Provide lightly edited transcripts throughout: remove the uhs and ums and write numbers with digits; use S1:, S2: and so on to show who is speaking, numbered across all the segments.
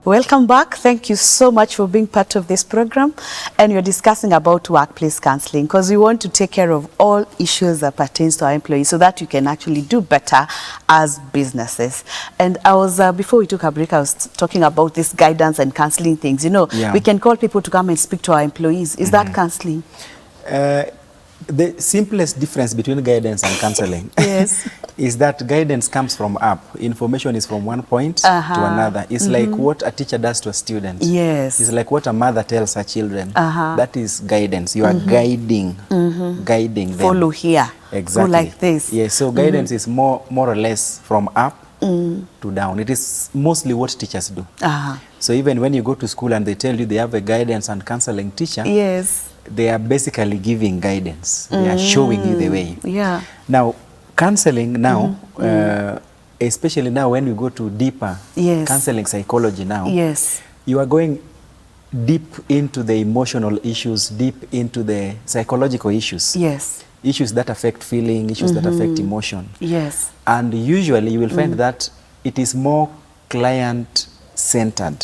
S1: Welcome back. Thank you so much for being part of this program. And you're discussing about workplace counseling because we want to take care of all issues that pertains to our employees so that you can actually do better as businesses. And I was, before we took a break, I was talking about this guidance and counseling things. You know, we can call people to come and speak to our employees. Is that counseling?
S2: The simplest difference between guidance and counseling is that guidance comes from up. Information is from one point to another. It's like what a teacher does to a student. It's like what a mother tells her children. That is guidance. You are guiding them.
S1: Follow here.
S2: Exactly.
S1: Go like this.
S2: Yes, so guidance is more or less from up to down. It is mostly what teachers do. So even when you go to school and they tell you they have a guidance and counseling teacher, they are basically giving guidance. They are showing you the way. Now, counseling now, especially now when we go to deeper counseling psychology now, you are going deep into the emotional issues, deep into the psychological issues. Issues that affect feeling, issues that affect emotion. And usually you will find that it is more client-centered.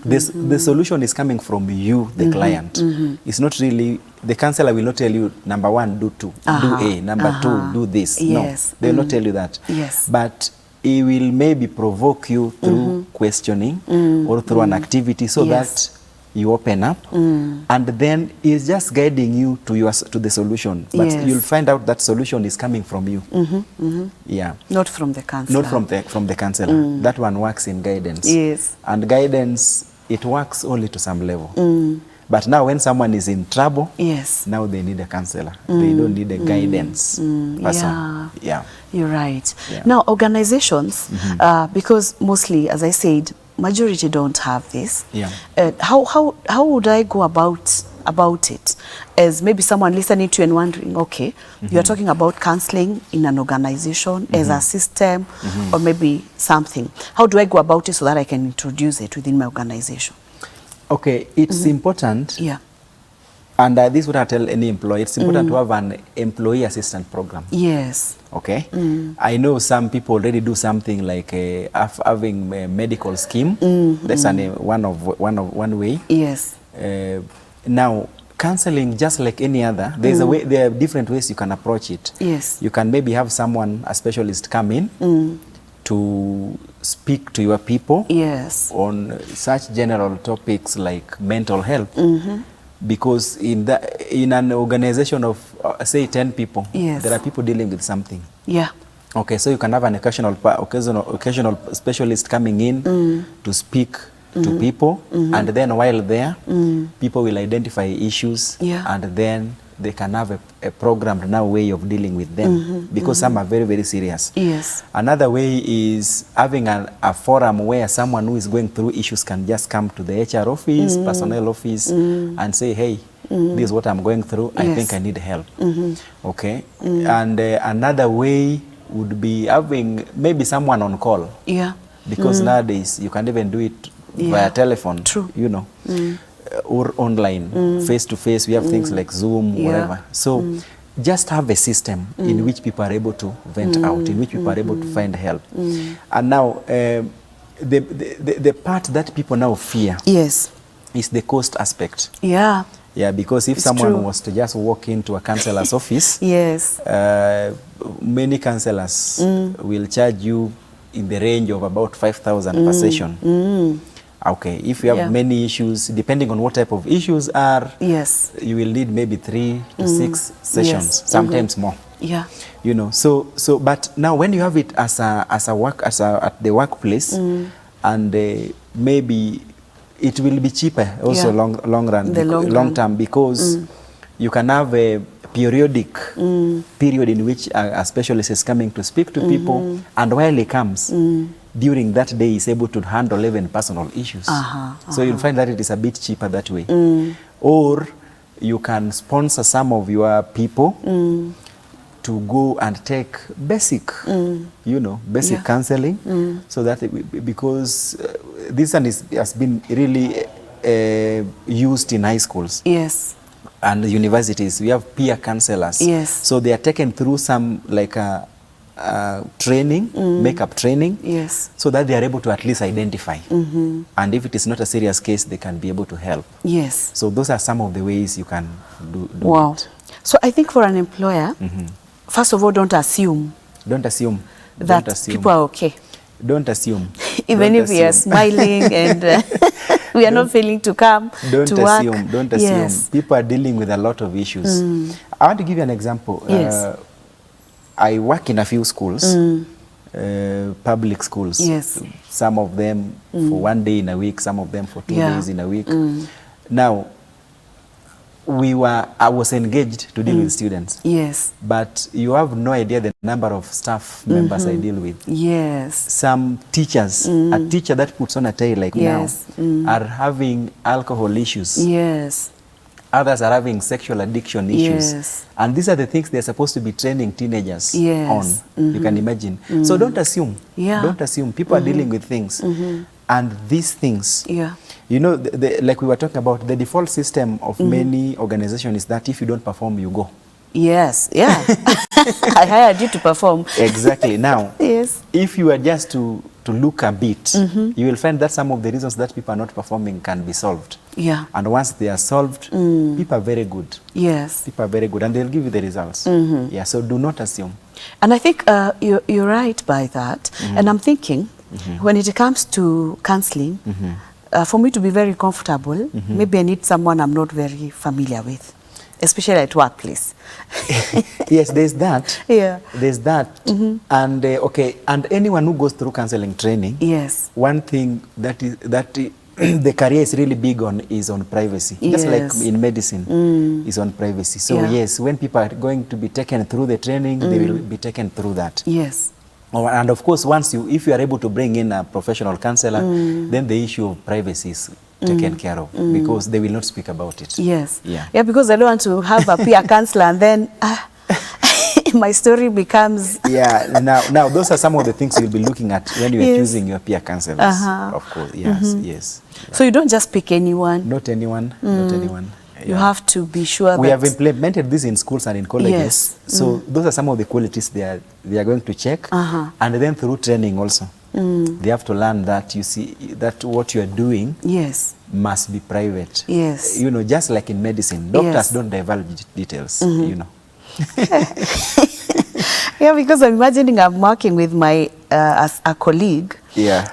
S2: The solution is coming from you, the client. It's not really, the counselor will not tell you, number one, do two, do A, number two, do this. No, they will not tell you that. But it will maybe provoke you through questioning or through an activity so that you open up, and then it's just guiding you to the solution. But you'll find out that solution is coming from you.
S1: Not from the counselor.
S2: Not from the counselor. That one works in guidance. And guidance, it works only to some level. But now when someone is in trouble, now they need a counselor. They don't need a guidance person.
S1: You're right. Now organizations, because mostly, as I said, majority don't have this. How would I go about it? As maybe someone listening to you and wondering, okay, you're talking about counseling in an organization as a system or maybe something. How do I go about it so that I can introduce it within my organization?
S2: Okay, it's important. And this is what I tell any employee. It's important to have an employee assistant program. Okay. I know some people already do something like having a medical scheme. That's one way. Now, counseling, just like any other, there's a way. There are different ways you can approach it. You can maybe have someone, a specialist, come in to speak to your people on such general topics like mental health. Because in an organization of say 10 people, there are people dealing with something. Okay, so you can have an occasional specialist coming in to speak to people, and then while there, people will identify issues, and then they can have a programmed now way of dealing with them, because some are very, very serious. Another way is having a forum where someone who is going through issues can just come to the HR office, personnel office, and say, hey, this is what I'm going through. I think I need help. Okay. And another way would be having maybe someone on call. Because nowadays you can even do it via telephone. You know. Or online, face-to-face, we have things like Zoom, whatever. So just have a system in which people are able to vent out, in which people are able to find help. And now, the part that people now fear is the cost aspect. Because if someone was to just walk into a counselor's office, many counselors will charge you in the range of about 5,000 per session. Okay, if you have many issues, depending on what type of issues are, you will need maybe 3 to 6 sessions, sometimes more. You know, so but now when you have it as at the workplace, and maybe it will be cheaper also long term, because you can have a periodic period in which a specialist is coming to speak to people, and while he comes, during that day is able to handle even personal issues. So you'll find that it is a bit cheaper that way. Or you can sponsor some of your people to go and take basic, you know, basic counseling, so that because this one has been really used in high schools. And universities. We have peer counselors. So they are taken through some like a training, makeup training,
S1: yes,
S2: so that they are able to at least identify. And if it is not a serious case, they can be able to help.
S1: Yes.
S2: So those are some of the ways you can do
S1: wow.
S2: it.
S1: So I think for an employer, first of all, don't assume.
S2: Don't assume.
S1: That
S2: don't assume.
S1: people are okay.
S2: Don't assume.
S1: Even
S2: don't
S1: if we are smiling and we are not feeling to come to work.
S2: Don't assume.
S1: Yes.
S2: People are dealing with a lot of issues. I want to give you an example.
S1: Yes.
S2: I work in a few schools, public schools.
S1: Yes.
S2: Some of them for 1 day in a week, some of them for 2 days in a week. Now, I was engaged to deal with students.
S1: Yes.
S2: But you have no idea the number of staff members I deal with.
S1: Yes.
S2: Some teachers, a teacher that puts on a tie like
S1: yes.
S2: now, are having alcohol issues.
S1: Yes.
S2: Others are having sexual addiction issues.
S1: Yes.
S2: And these are the things they're supposed to be training teenagers
S1: yes.
S2: on. You can imagine. So don't assume.
S1: Yeah.
S2: Don't assume. People are dealing with things. And these things, you know, like we were talking about, the default system of many organizations is that if you don't perform, you go.
S1: Yes, yeah. I hired you to perform.
S2: Exactly. Now,
S1: yes.
S2: if you are just to look a bit, you will find that some of the reasons that people are not performing can be solved.
S1: Yeah.
S2: And once they are solved, people are very good.
S1: Yes.
S2: People are very good, and they'll give you the results. Yeah, so do not assume.
S1: And I think you're right by that. And I'm thinking, when it comes to counseling, for me to be very comfortable, maybe I need someone I'm not very familiar with, especially at workplace.
S2: Yes, there's that.
S1: Yeah.
S2: There's that. And okay, and anyone who goes through counseling training,
S1: yes,
S2: one thing that the career is really big on is on privacy.
S1: Yes.
S2: Just like in medicine, is on privacy. So yes, when people are going to be taken through the training, they will be taken through that.
S1: Yes.
S2: And of course, if you are able to bring in a professional counselor, then the issue of privacy is taken care of, because they will not speak about it.
S1: Yes.
S2: Yeah.
S1: Yeah, because I don't want to have a peer counselor and then my story becomes...
S2: Yeah, now those are some of the things you'll be looking at when you are choosing your peer counselors. Of course, yes, yes.
S1: So you don't just pick anyone?
S2: Not anyone, not anyone.
S1: You have to be sure
S2: we
S1: that...
S2: have implemented this in schools and in colleges.
S1: Yes.
S2: So those are some of the qualities they are going to check. And then through training also. They have to learn that that what you are doing must be private.
S1: Yes.
S2: You know, just like in medicine, doctors don't divulge details, you know.
S1: Yeah, because I'm imagining I'm working with my as a colleague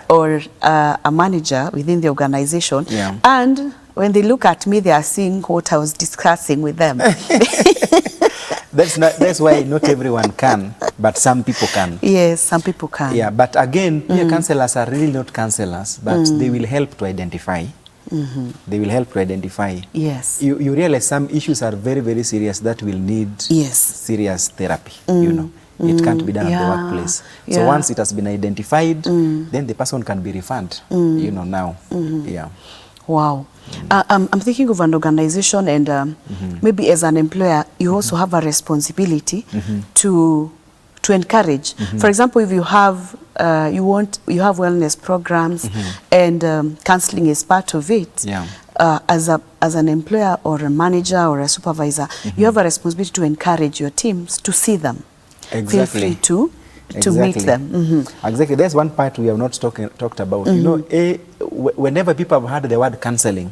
S1: or a manager within the organization, and when they look at me, they are seeing what I was discussing with them.
S2: That's why not everyone can, but some people can.
S1: Yes, some people can.
S2: Yeah, but again, peer counselors are really not counselors, but they will help to identify. They will help to identify.
S1: Yes.
S2: You realize some issues are very, very serious that will need serious therapy, you know. It can't be done at the workplace. So once it has been identified, then the person can be referred, you know, now. Yeah.
S1: Wow. I'm thinking of an organization, and maybe as an employer, you also have a responsibility to encourage. For example, if you have you have wellness programs and counseling is part of it. As an employer or a manager or a supervisor, you have a responsibility to encourage your teams to see them. Feel free to meet them.
S2: Exactly. There's one part we have not talked about. You know, whenever people have heard the word counseling,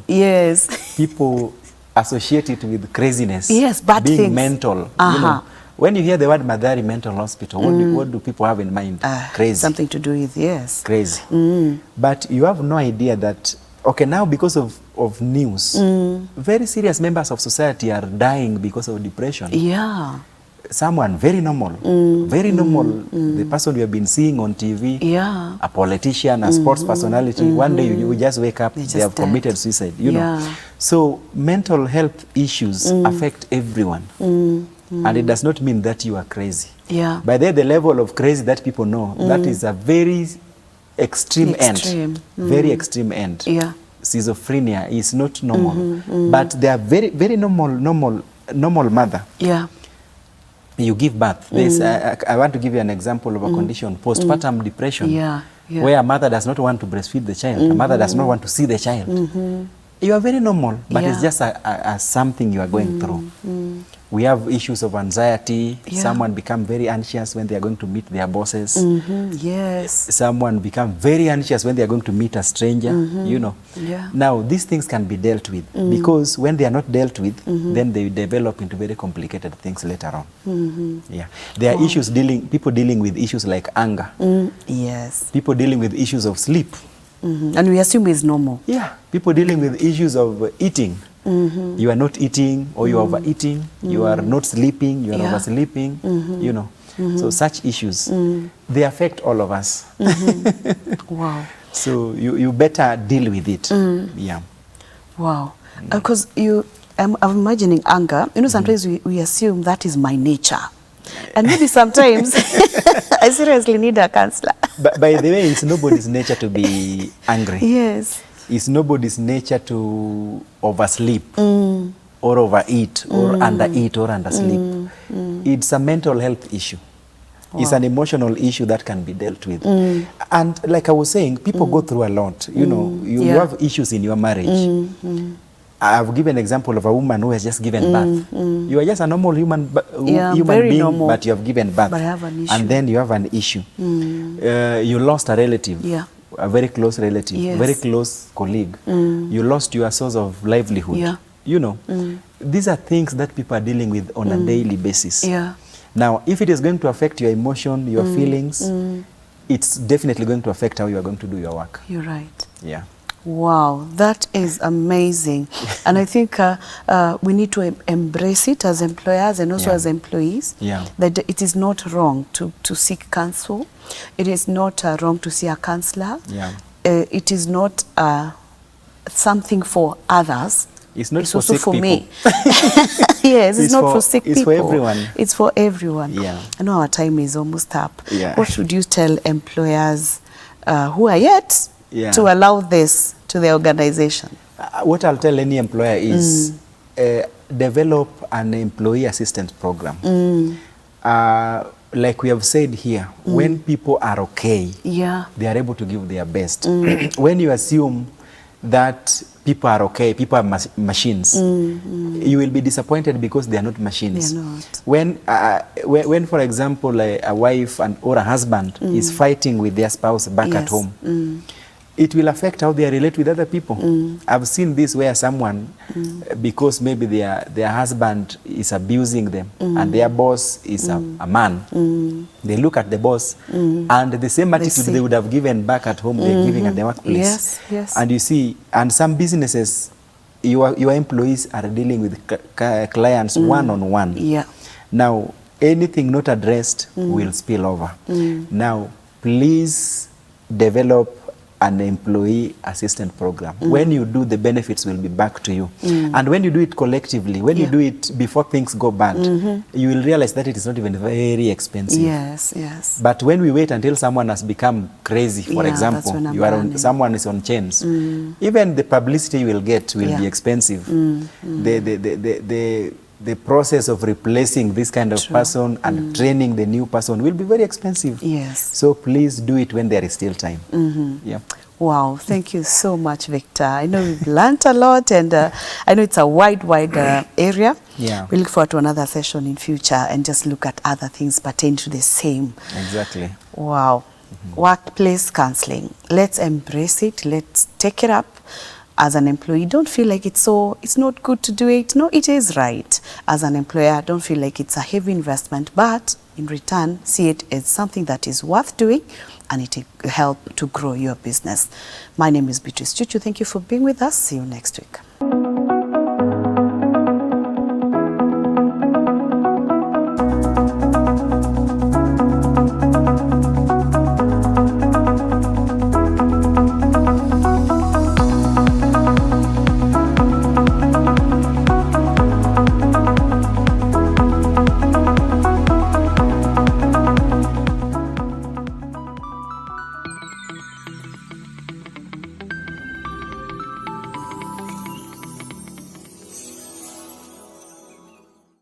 S2: people associate it with craziness.
S1: Yes, bad
S2: being
S1: things.
S2: Mental. You know, when you hear the word Madari Mental Hospital, what do people have in mind? Crazy.
S1: Something to do with,
S2: crazy. But you have no idea that, okay, now because of news, very serious members of society are dying because of depression.
S1: Yeah.
S2: Someone very normal, the person you have been seeing on TV, a politician, a sports personality, one day you just wake up, they have committed suicide, you know. So mental health issues affect everyone. And it does not mean that you are crazy. By the level of crazy that people know, that is a very extreme end. Very extreme end. Schizophrenia is not normal. But they are very, very normal mother. You give birth. I want to give you an example of a condition, postpartum depression, where a mother does not want to breastfeed the child, a mother does not want to see the child. You are very normal, but it's just something you are going through. We have issues of anxiety. Someone become very anxious when they are going to meet their bosses.
S1: Yes.
S2: Someone become very anxious when they are going to meet a stranger, you know. Now, these things can be dealt with because when they are not dealt with, then they develop into very complicated things later on. There are issues people dealing with issues like anger.
S1: Yes.
S2: People dealing with issues of sleep.
S1: And we assume it's normal.
S2: People dealing with issues of eating. You are not eating, or you are overeating. You are not sleeping. You are oversleeping. You know, so such issues they affect all of us.
S1: Wow.
S2: So you better deal with it.
S1: Wow. Because I'm imagining anger. You know, sometimes we assume that is my nature. And maybe sometimes I seriously need a counselor.
S2: But by the way, it's nobody's nature to be angry.
S1: Yes.
S2: It's nobody's nature to oversleep or overeat or undereat or undersleep. It's a mental health issue. It's an emotional issue that can be dealt with. And like I was saying, people go through a lot. You know, you have issues in your marriage. I've given an example of a woman who has just given birth. You are just a normal human being, normal, but you have given birth.
S1: But I have an issue.
S2: And then you have an issue. You lost a relative, a very close relative, very close colleague. You lost your source of livelihood. You know, these are things that people are dealing with on a daily basis. Now, if it is going to affect your emotion, your feelings, it's definitely going to affect how you are going to do your work.
S1: You're right.
S2: Wow,
S1: that is amazing. And I think we need to embrace it as employers and also as employees, that it is not wrong to seek counsel. It is not wrong to see a counselor. It is not something for others.
S2: It's not
S1: it's
S2: for
S1: also
S2: sick
S1: for
S2: people.
S1: Me. Yes, it's not for sick people.
S2: It's for everyone.
S1: It's for everyone. I know our time is almost up. What should you tell employers who are yet to allow this to the organization?
S2: What I'll tell any employer is develop an employee assistance program. Like we have said here, when people are okay, they are able to give their best. When you assume that people are okay, people are machines, you will be disappointed because they are not machines.
S1: They are not.
S2: When for example, a wife or a husband is fighting with their spouse back at home, it will affect how they relate with other people. I've seen this where someone, because maybe their husband is abusing them and their boss is a man, they look at the boss and the same attitude they would have given back at home, they're giving at the workplace. And you see, and some businesses, your employees are dealing with clients one-on-one. Now, anything not addressed will spill over. Now, please develop an employee assistance program. When you do, the benefits will be back to you. And when you do it collectively, when you do it before things go bad, you will realize that it is not even very expensive. But when we wait until someone has become crazy, for example, someone is on chains, even the publicity you will get will be expensive. The process of replacing this kind of person and training the new person will be very expensive. So please do it when there is still time.
S1: Wow, thank you so much, Victor. I know we've learned a lot, and I know it's a wide area. We look forward to another session in future and just look at other things pertaining to the same. Wow. Workplace counseling. Let's embrace it. Let's take it up. As an employee, don't feel like it's not good to do it. No, it is right. As an employer, don't feel like it's a heavy investment, but in return, see it as something that is worth doing, and it will help to grow your business. My name is Beatrice Chuchu. Thank you for being with us. See you next week.